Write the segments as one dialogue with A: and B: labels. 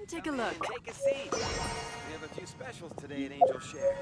A: Come take a look.
B: Take a seat. We have a few specials today at Angel Share.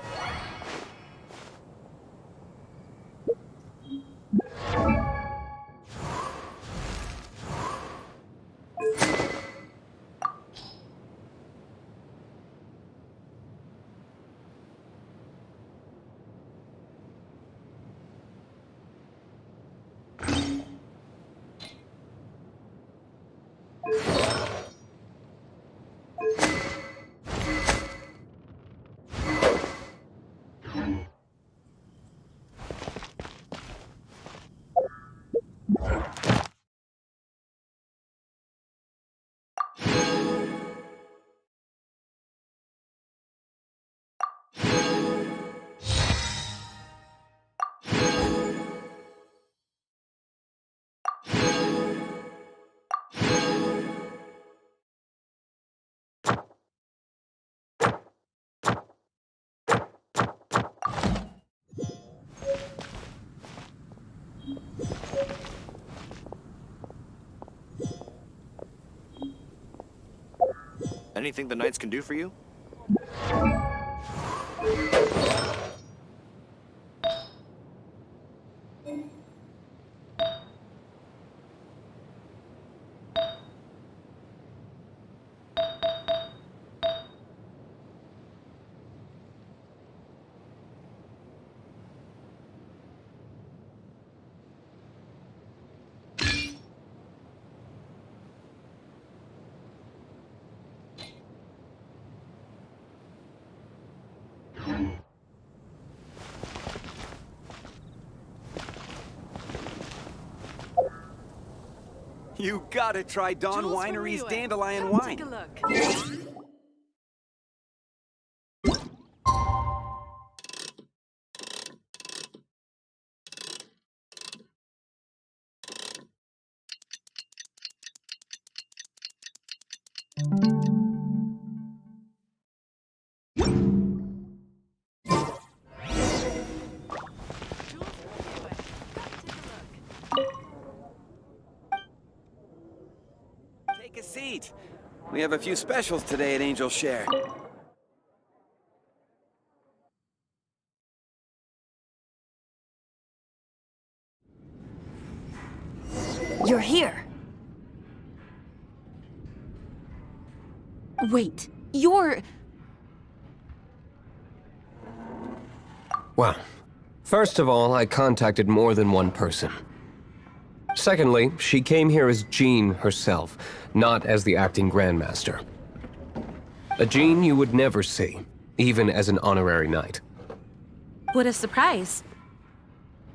C: Anything the Knights can do for you?
B: You gotta try Dawn
A: Jules
B: Winery's
A: Maria.
B: Dandelion
A: Come
B: wine.
A: take a look.
B: Take a seat. We have a few specials today at Angel Share.
D: You're here. Wait, you're...
E: Well, first of all, I contacted more than one person. Secondly, she came here as Jean herself, not as the acting Grandmaster. A Jean you would never see, even as an honorary knight.
D: What a surprise.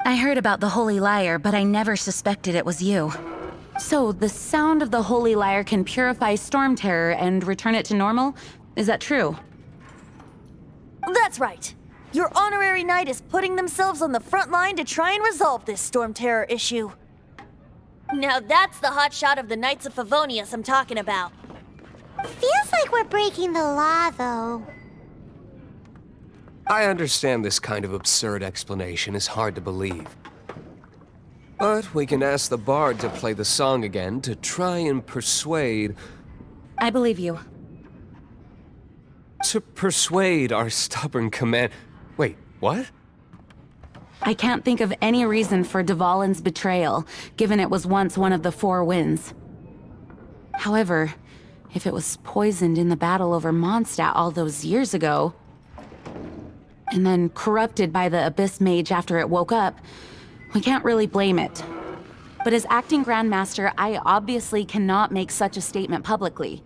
D: I heard about the Holy Lyre, but I never suspected it was you. So, the sound of the Holy Lyre can purify Storm Terror and return it to normal? Is that true?
F: That's right. Your honorary knight is putting themselves on the front line to try and resolve this Storm Terror issue. Now that's the hotshot of the Knights of Favonius I'm talking about.
G: Feels like we're breaking the law, though.
E: I understand this kind of absurd explanation is hard to believe. But we can ask the bard to play the song again to try and persuade...
D: I believe you.
E: To persuade our stubborn command... Wait, what?
D: I can't think of any reason for Dvalin's betrayal, given it was once one of the Four Winds. However, if it was poisoned in the battle over Mondstadt all those years ago, and then corrupted by the Abyss Mage after it woke up, We can't really blame it. But as acting Grandmaster, I obviously cannot make such a statement publicly.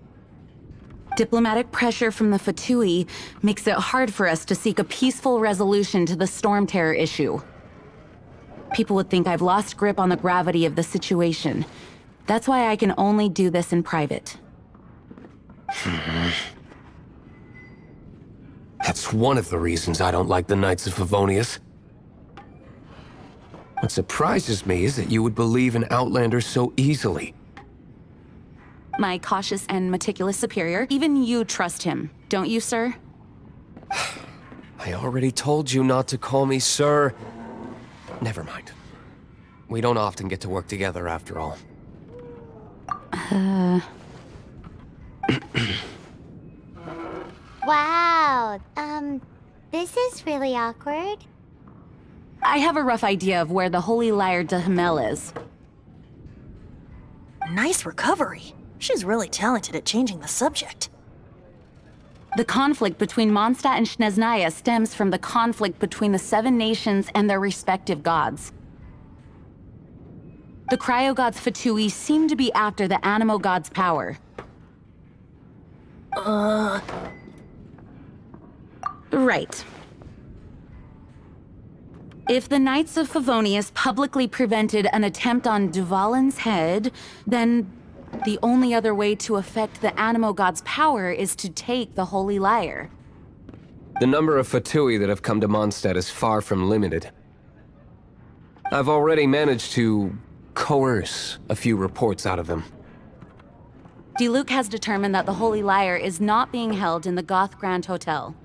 D: Diplomatic pressure from the Fatui makes it hard for us to seek a peaceful resolution to the Storm Terror issue. People would think I've lost grip on the gravity of the situation. That's why I can only do this in private.
E: That's one of the reasons I don't like the Knights of Favonius. What surprises me is that you would believe an Outlander so easily.
D: My cautious and meticulous superior, even you trust him, don't you, sir?
E: I already told you not to call me sir. Never mind. We don't often get to work together after all.
G: Wow, this is really awkward.
D: I have a rough idea of where the Holy Lyre de Himmel is.
F: Nice recovery. She's really talented at changing the subject.
D: The conflict between Mondstadt and Snezhnaya stems from the conflict between the Seven Nations and their respective gods. The cryo-gods Fatui seem to be after the Animo god's power. Right. If the Knights of Favonius publicly prevented an attempt on Dvalin's head, then the only other way to affect the Animo god's power is to take the Holy Lyre.
E: The number of Fatui that have come to Mondstadt is far from limited. I've already managed to coerce a few reports out of them.
D: Diluc has determined that the Holy Lyre is not being held in the Goth Grand Hotel.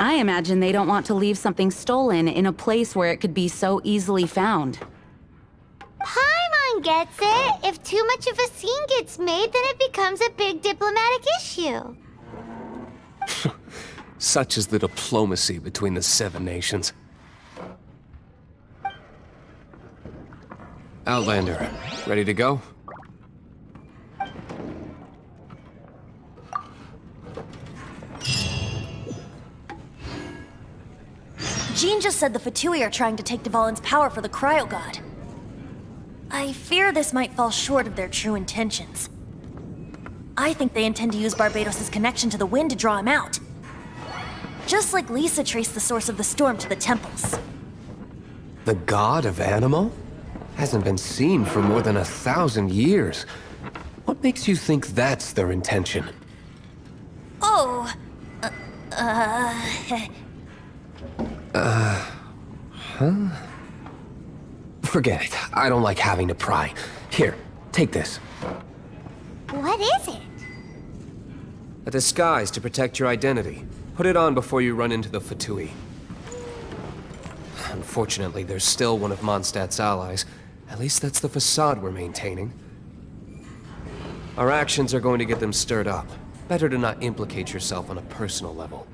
D: I imagine they don't want to leave something stolen in a place where it could be so easily found.
G: Paimon gets it. If too much of a scene gets made, then it becomes a big diplomatic issue.
E: Such is the diplomacy between the Seven Nations. Outlander, ready to go?
F: Jean just said the Fatui are trying to take Dvalin's power for the Cryo God. I fear this might fall short of their true intentions. I think they intend to use Barbados' connection to the wind to draw him out. Just like Lisa traced the source of the storm to the temples.
E: The god of Animo? Hasn't been seen for more than 1,000 years. What makes you think that's their intention?
F: Oh,
E: Forget it. I don't like having to pry. Here, take this.
G: What is it?
E: A disguise to protect your identity. Put it on before you run into the Fatui. Unfortunately, there's still one of Mondstadt's allies. At least that's the facade we're maintaining. Our actions are going to get them stirred up. Better to not implicate yourself on a personal level.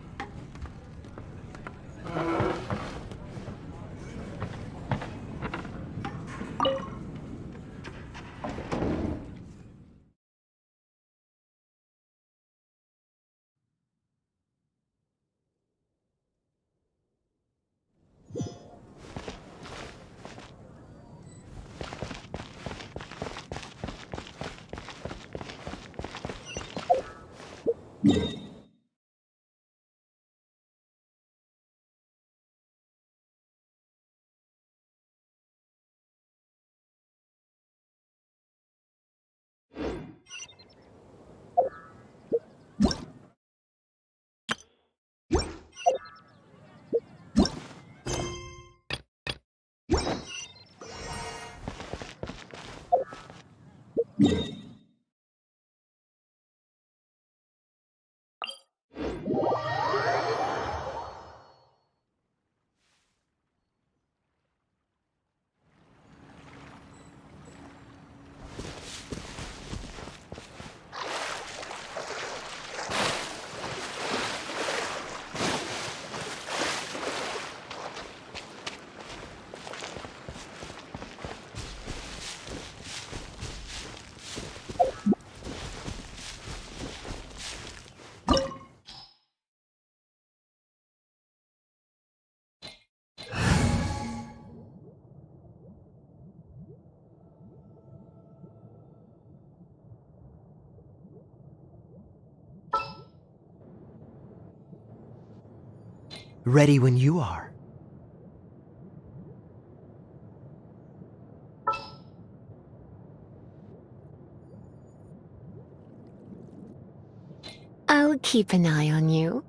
H: Ready when you are.
I: I'll keep an eye on you.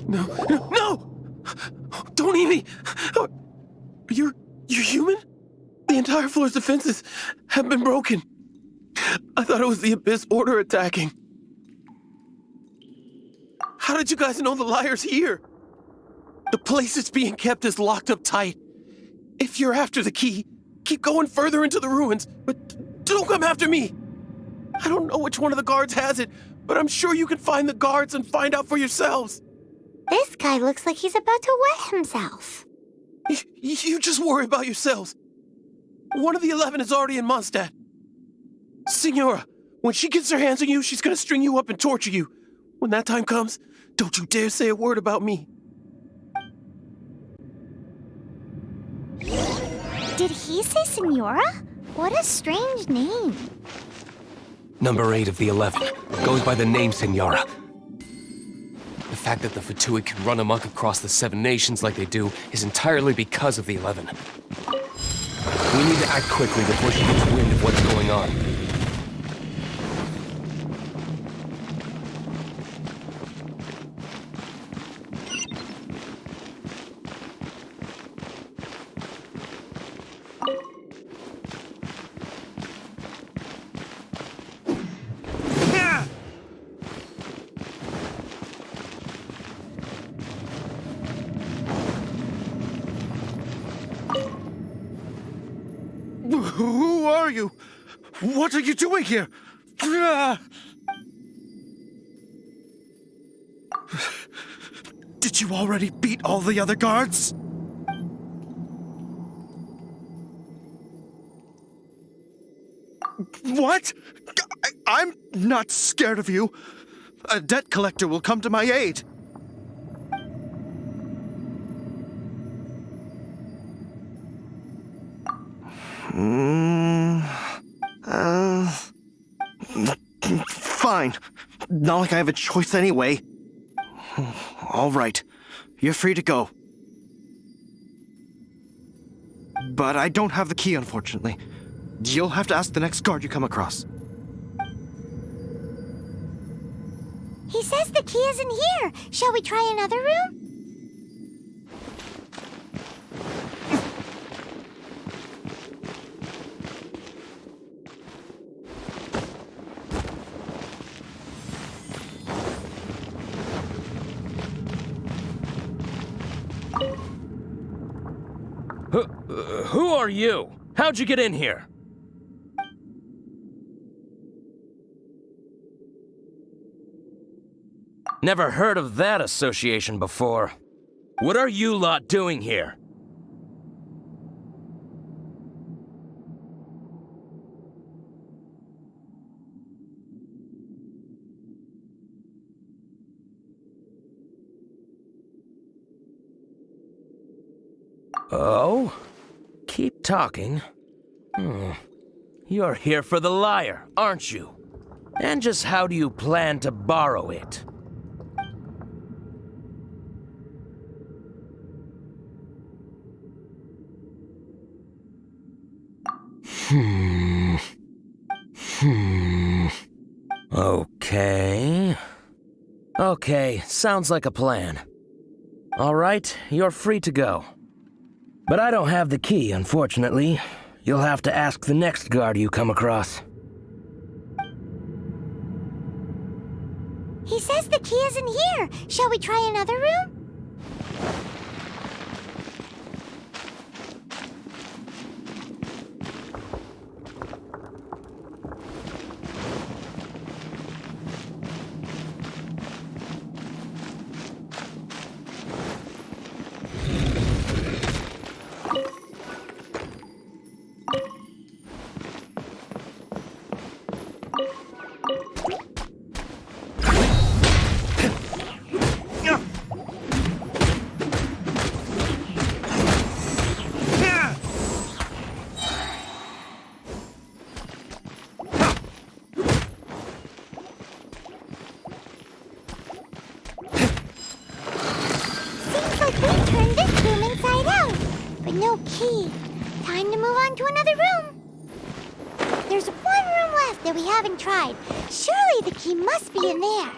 E: No! Don't eat me! You're human? The entire floor's defenses have been broken. I thought it was the Abyss Order attacking. How did you guys know the Lyre's here? The place it's being kept is locked up tight. If you're after the key, keep going further into the ruins, but don't come after me. I don't know which one of the guards has it, but I'm sure you can find the guards and find out for yourselves.
G: This guy looks like he's about to wet himself.
E: You just worry about yourselves. One of the 11 is already in Mondstadt. Signora, when she gets her hands on you, she's gonna string you up and torture you. When that time comes, don't you dare say a word about me.
G: Did he say Signora? What a strange name.
E: Number 8 of the 11 goes by the name Signora. The fact that the Fatui can run amok across the 7 nations like they do is entirely because of the 11. We need to act quickly before she gets wind of what's going on.
J: Who are you? What are you doing here? Did you already beat all the other guards? What? I'm not scared of you. A debt collector will come to my aid. Fine. Not like I have a choice anyway. All right. You're free to go. but I don't have the key, unfortunately. You'll have to ask the next guard you come across.
G: He says the key isn't here. Shall we try another room?
H: Who are you? How'd you get in here? Never heard of that association before. What are you lot doing here? Oh? Keep talking. You're here for the lyre, aren't you? And just how do you plan to borrow it? Okay. Okay, sounds like a plan. All right, you're free to go. But I don't have the key, unfortunately. You'll have to ask the next guard you come across.
G: He says the key isn't here. Shall we try another room? No key. Time to move on to another room. There's one room left that we haven't tried. Surely the key must be in there.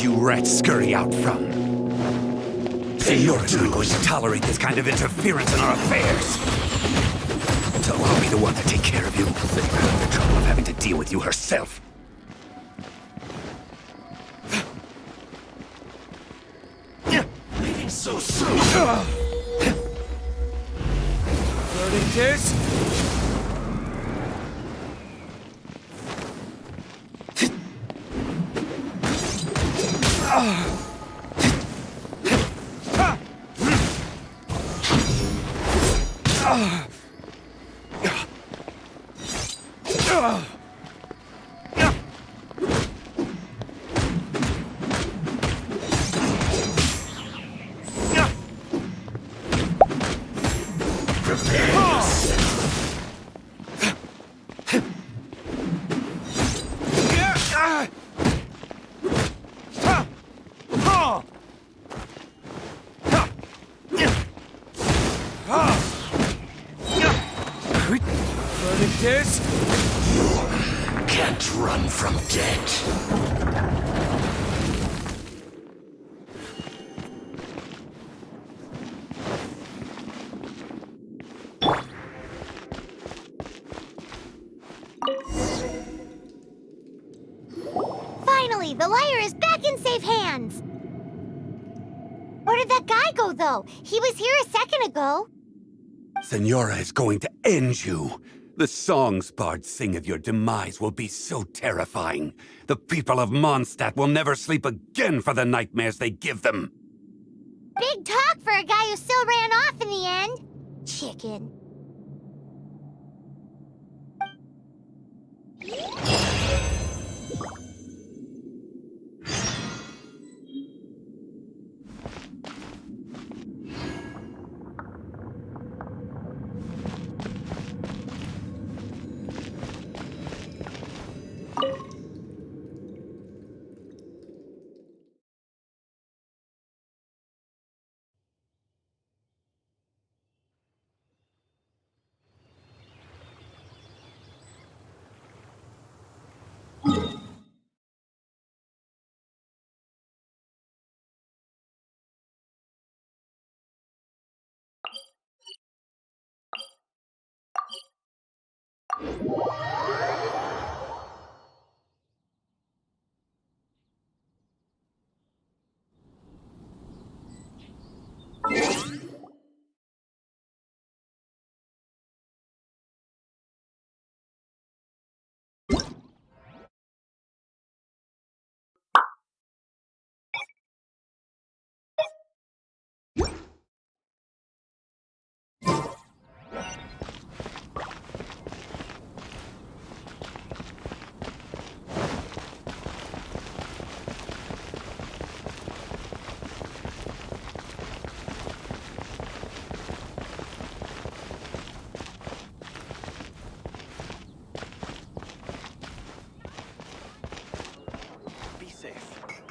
K: You rats scurry out from? Say you're not going to tolerate this kind of interference in our affairs. So I'll be the one to take care of you. Save her the trouble of having to deal with you herself. Leaving so soon.
H: Flirting tears?
K: Can't run from death.
G: Finally, the Lyre is back in safe hands. Where did that guy go, though? He was here a second ago.
K: Senora is going to end you. The songs bards sing of your demise will be so terrifying. The people of Mondstadt will never sleep again for the nightmares they give them.
G: Big talk for a guy who still ran off in the end. Chicken.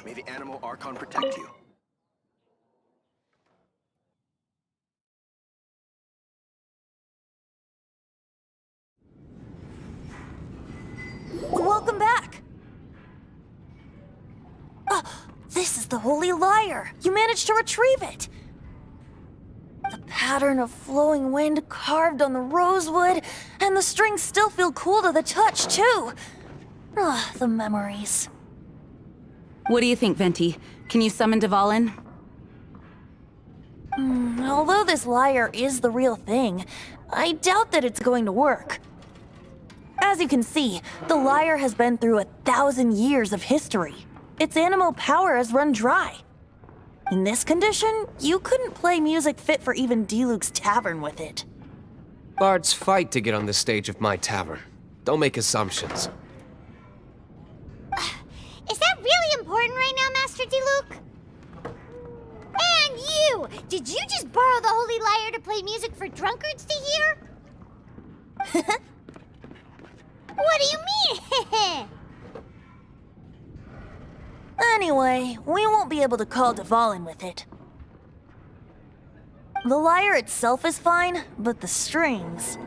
C: May the animal Archon protect you.
F: Welcome back! This is the Holy Lyre! You managed to retrieve it! The pattern of flowing wind carved on the rosewood, and the strings still feel cool to the touch, too! The memories.
D: What do you think, Venti? Can you summon Dvalin?
F: Although this lyre is the real thing, I doubt that it's going to work. As you can see, the lyre has been through 1,000 years of history. Its animal power has run dry. In this condition, you couldn't play music fit for even Diluc's tavern with it.
E: Bards fight to get on the stage of my tavern. Don't make assumptions.
G: Is that really important right now, Master Diluc? And you! Did you just borrow the Holy Lyre to play music for drunkards to hear? What do you mean?
F: Anyway, we won't be able to call Dvalin with it. The lyre itself is fine, but the strings...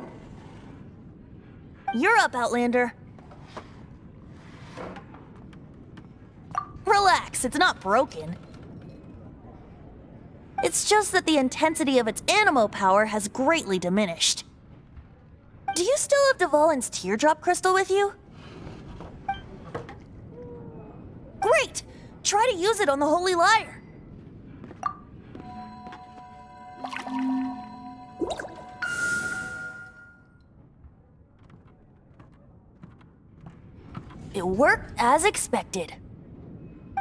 F: You're up, Outlander. Relax, it's not broken. It's just that the intensity of its animo power has greatly diminished. Do you still have Dvalin's teardrop crystal with you? Great! Try to use it on the Holy Lyre. It worked as expected.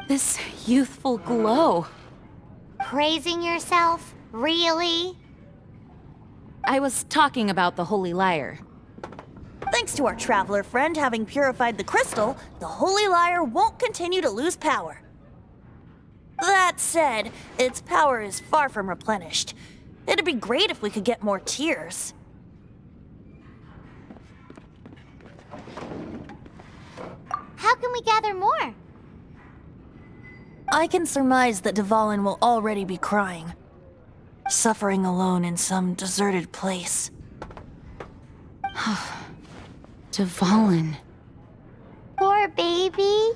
D: This youthful glow.
G: Praising yourself? Really?
D: I was talking about the Holy Lyre.
F: Thanks to our traveler friend having purified the crystal, the Holy Lyre won't continue to lose power. That said, its power is far from replenished. It'd be great if we could get more tears.
G: How can we gather more?
F: I can surmise that Dvalin will already be crying, suffering alone in some deserted place.
D: Dvalin.
G: Poor baby.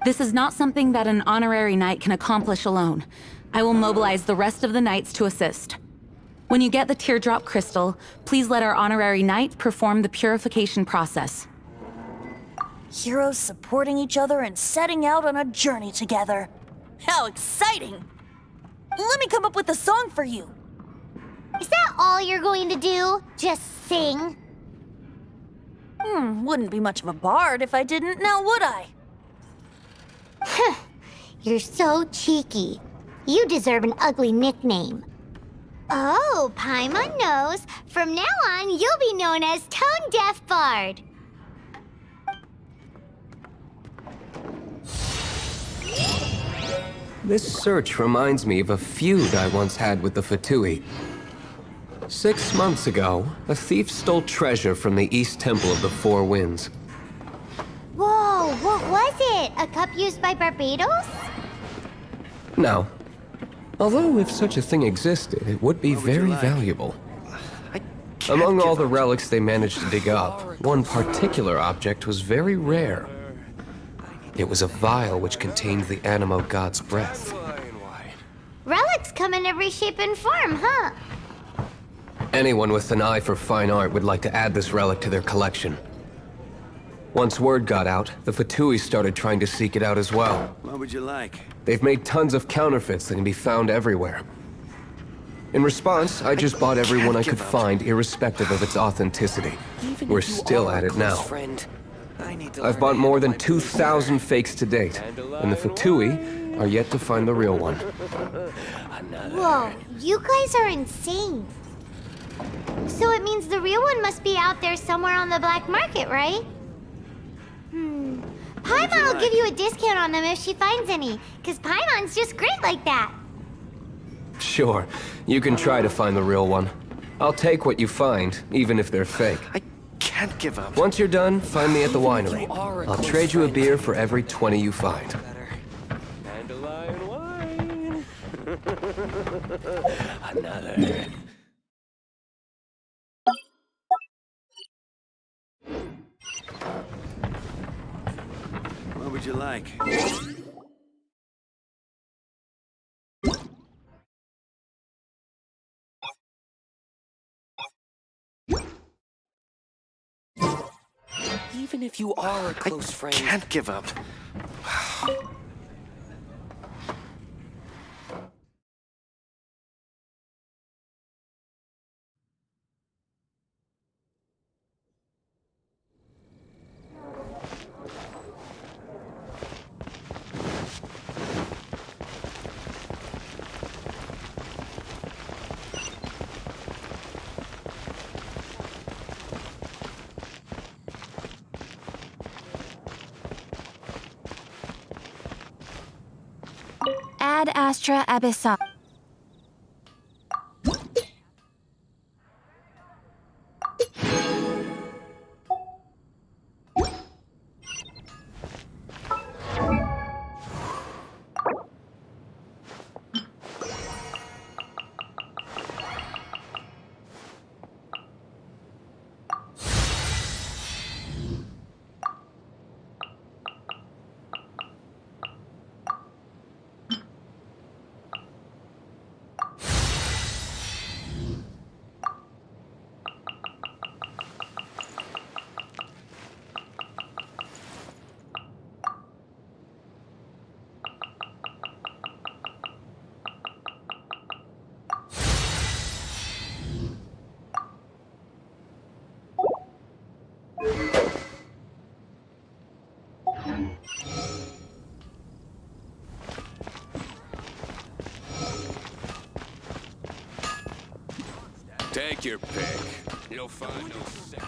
D: This is not something that an honorary knight can accomplish alone. I will mobilize the rest of the knights to assist. When you get the teardrop crystal, please let our honorary knight perform the purification process.
F: Heroes supporting each other and setting out on a journey together. How exciting! Let me come up with a song for you.
G: Is that all you're going to do? Just sing?
F: Wouldn't be much of a bard if I didn't, now would I?
G: You're so cheeky. You deserve an ugly nickname. Oh, Paimon knows. From now on, you'll be known as Tone Deaf Bard.
E: This search reminds me of a feud I once had with the Fatui. 6 months ago, a thief stole treasure from the East Temple of the Four Winds.
G: Whoa, what was it? A cup used by Barbados?
E: No. Although if such a thing existed, it would be very valuable. Among all the relics they managed to dig up, one particular object was very rare. It was a vial which contained the Animo god's breath.
G: Relics come in every shape and form, huh?
E: Anyone with an eye for fine art would like to add this relic to their collection. Once word got out, the Fatui started trying to seek it out as well.
B: What would you like?
E: They've made tons of counterfeits that can be found everywhere. In response, I just bought everyone I could find, irrespective of its authenticity. We're still at it now. I've bought more than 2,000 fakes to date, and the Fatui are yet to find the real one.
G: Whoa, you guys are insane. So it means the real one must be out there somewhere on the black market, right? Paimon will give you a discount on them if she finds any, because Paimon's just great like that.
E: Sure, you can try to find the real one. I'll take what you find, even if they're fake.
J: I can't give up.
E: Once you're done, find me at the winery. I'll trade you a beer for every 20 you find.
B: Dandelion wine. Another. What would you like?
C: Even if you are a close friend.
J: I can't give up.
D: Ad Astra Abyssa.
B: Take your pick.
K: You'll find no secret.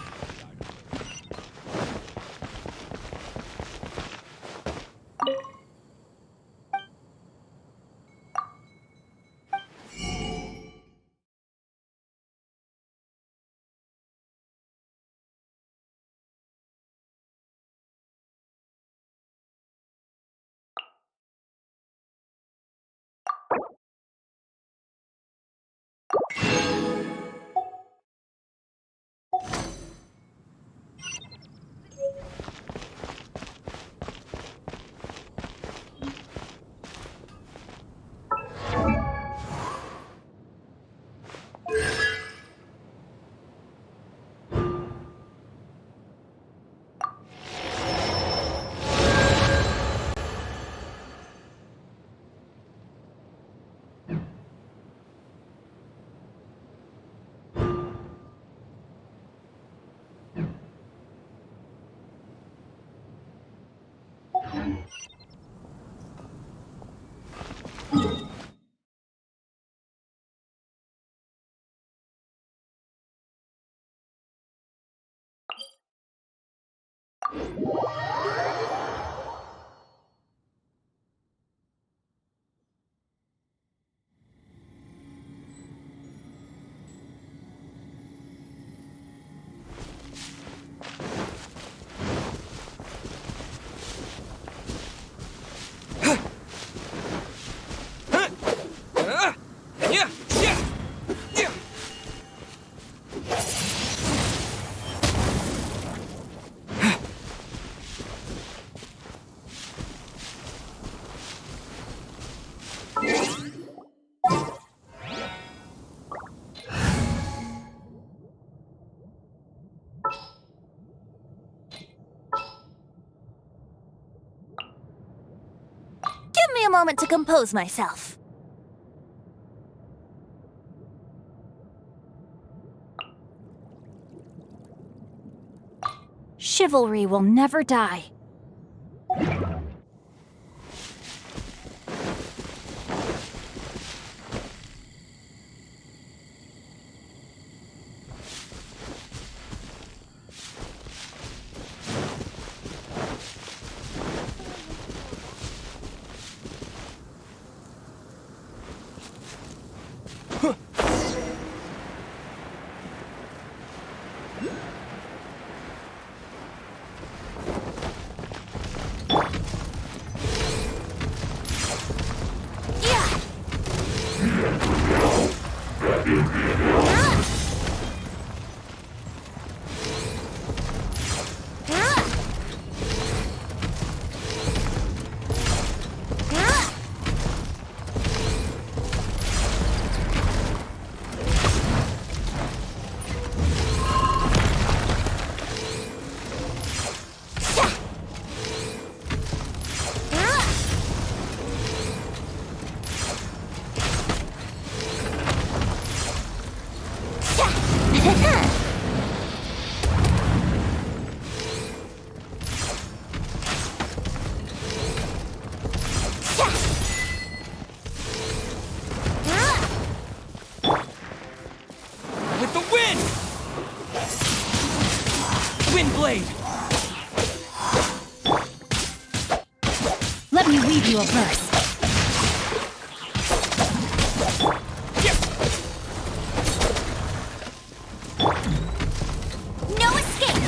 F: Give me a moment to compose myself. Chivalry will never die. Let me read you a verse. No escape!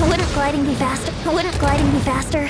F: Wouldn't gliding be faster? Wouldn't gliding be faster?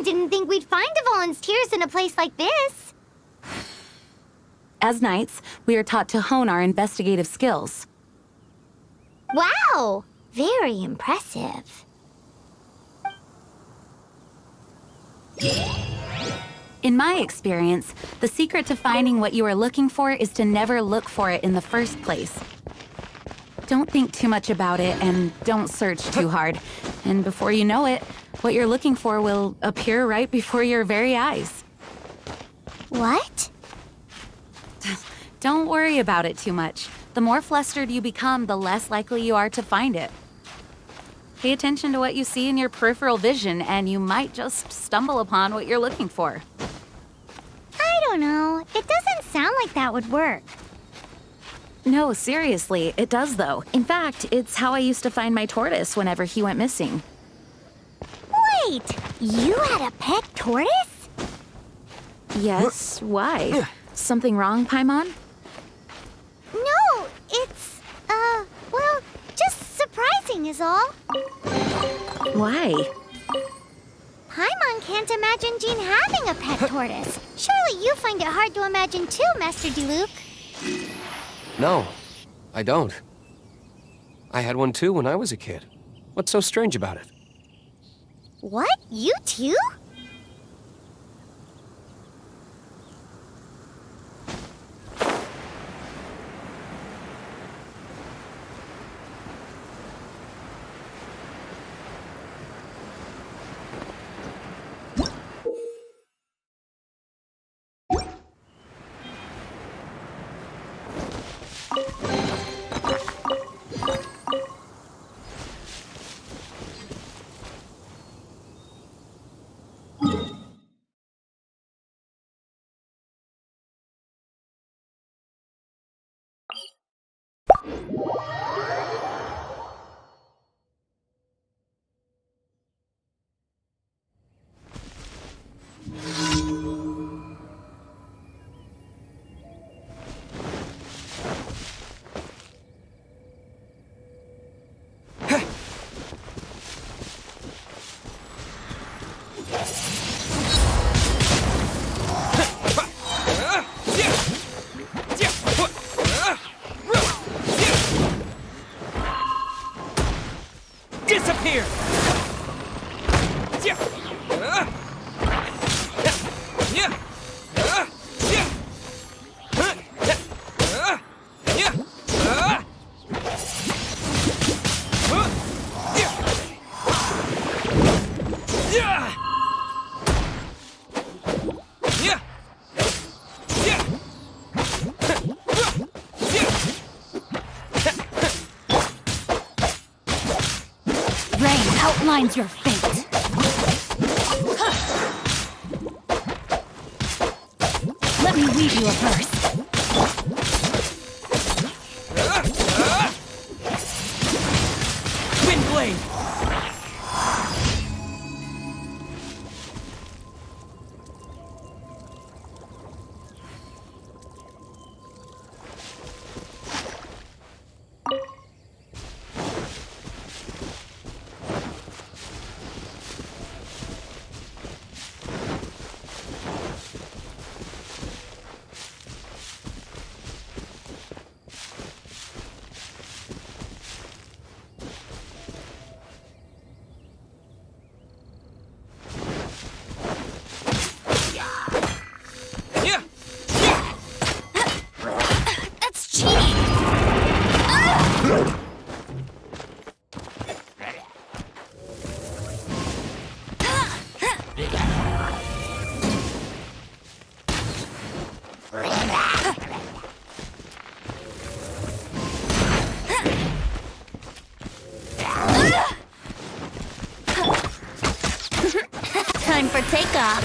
G: Didn't think we'd find Dvalin's tears in a place like this.
D: As knights, we are taught to hone our investigative skills.
G: Wow! Very impressive.
D: In my experience, the secret to finding what you are looking for is to never look for it in the first place. Don't think too much about it and don't search too hard. And before you know it, what you're looking for will appear right before your very eyes.
G: What?
D: Don't worry about it too much. The more flustered you become, the less likely you are to find it. Pay attention to what you see in your peripheral vision, and you might just stumble upon what you're looking for.
G: I don't know. It doesn't sound like that would work.
D: No, seriously, it does though. In fact, it's how I used to find my tortoise whenever he went missing.
G: Wait, you had a pet tortoise?
D: Yes, why? Something wrong, Paimon?
G: No, it's, well, just surprising is all.
D: Why?
G: Paimon can't imagine Jean having a pet tortoise. Surely you find it hard to imagine too, Master Diluc.
E: No, I don't. I had one too when I was a kid. What's so strange about it?
G: What? You too?
B: Disappear!
D: Outlines your fate. Let me weave you a verse.
B: Windblade!
G: take off.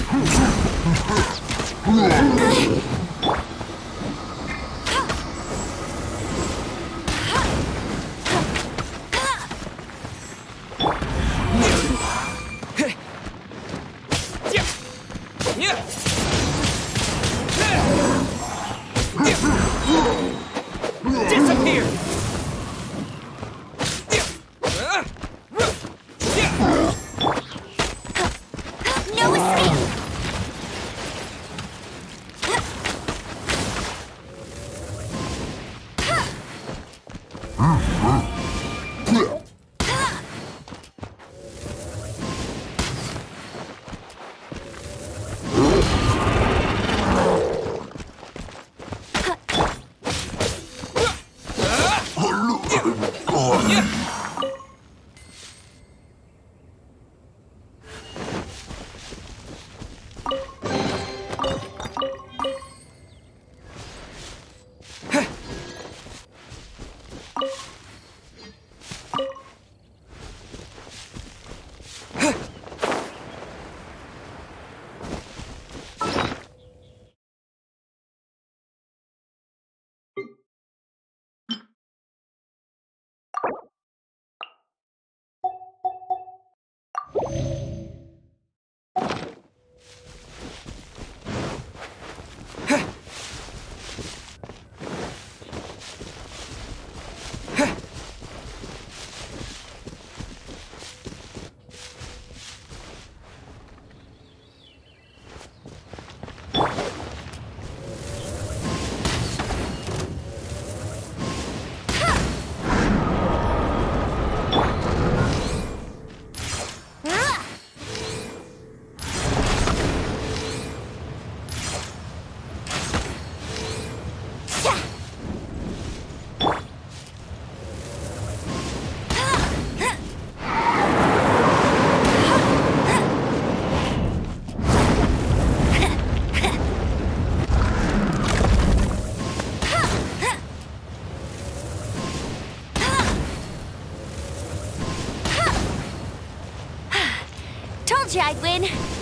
B: Disappear!
G: No escape! Told you I'd win.